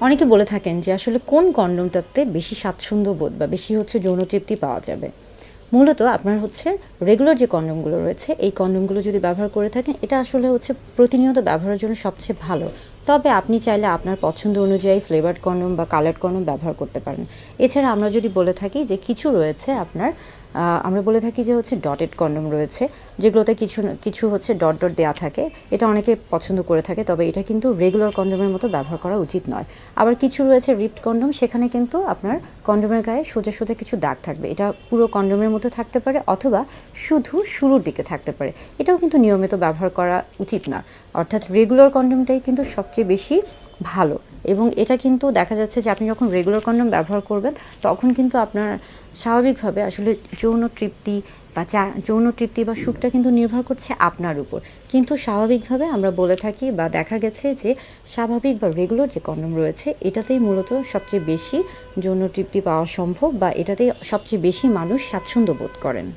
অনেকে বলে থাকেন যে আসলে কোন কন্ডোমটাতে বেশি স্বাচ্ছন্দ্য বোধ বা বেশি যৌন তৃপ্তি পাওয়া যাবে। মূলত আপনার রেগুলার যে কন্ডোমগুলো রয়েছে এই কন্ডোমগুলো যদি ব্যবহার করে থাকেন এটা আসলে প্রতিনিয়ত ব্যবহারের জন্য সবচেয়ে ভালো। তবে আপনি চাইলে আপনার পছন্দ অনুযায়ী ফ্লেভারড কন্ডোম বা কালার্ড কন্ডোম ব্যবহার করতে পারেন। এছাড়া আমরা যদি বলে থাকি যে কিছু রয়েছে আপনার আমরা বলে থাকি যে ডটেড কন্ডোম রয়েছে, যেগুলোতে কিছু কিছু ডট ডট দেওয়া থাকে। এটা অনেকে পছন্দ করে থাকে, তবে এটা কিন্তু রেগুলার কন্ডোমের মতো ব্যবহার করা উচিত নয়। আবার কিছু রয়েছে রিপড কন্ডোম, সেখানে কিন্তু আপনার কন্ডোমের গায়ে সোজা সোজা কিছু দাগ থাকবে। এটা পুরো কন্ডোমের মতো থাকতে পারে অথবা শুধু শুরুর দিকে থাকতে পারে। এটাও কিন্তু নিয়মিত ব্যবহার করা উচিত না। অর্থাৎ রেগুলার কন্ডোমটাই কিন্তু সবচেয়ে বেশি ভালো। এবং এটা কিন্তু দেখা যাচ্ছে যে আপনি যখন রেগুলার কন্ডোম ব্যবহার করবেন তখন কিন্তু আপনার স্বাভাবিকভাবে আসলে যৌন তৃপ্তি বা সুখটা কিন্তু নির্ভর করছে আপনার উপর। কিন্তু স্বাভাবিকভাবে আমরা বলে থাকি বা দেখা গেছে যে স্বাভাবিক বা রেগুলার যে কন্ডোম রয়েছে এটাতেই মূলত সবচেয়ে বেশি যৌন তৃপ্তি পাওয়া সম্ভব, বা এটাতেই সবচেয়ে বেশি মানুষ স্বাচ্ছন্দ্য বোধ করেন।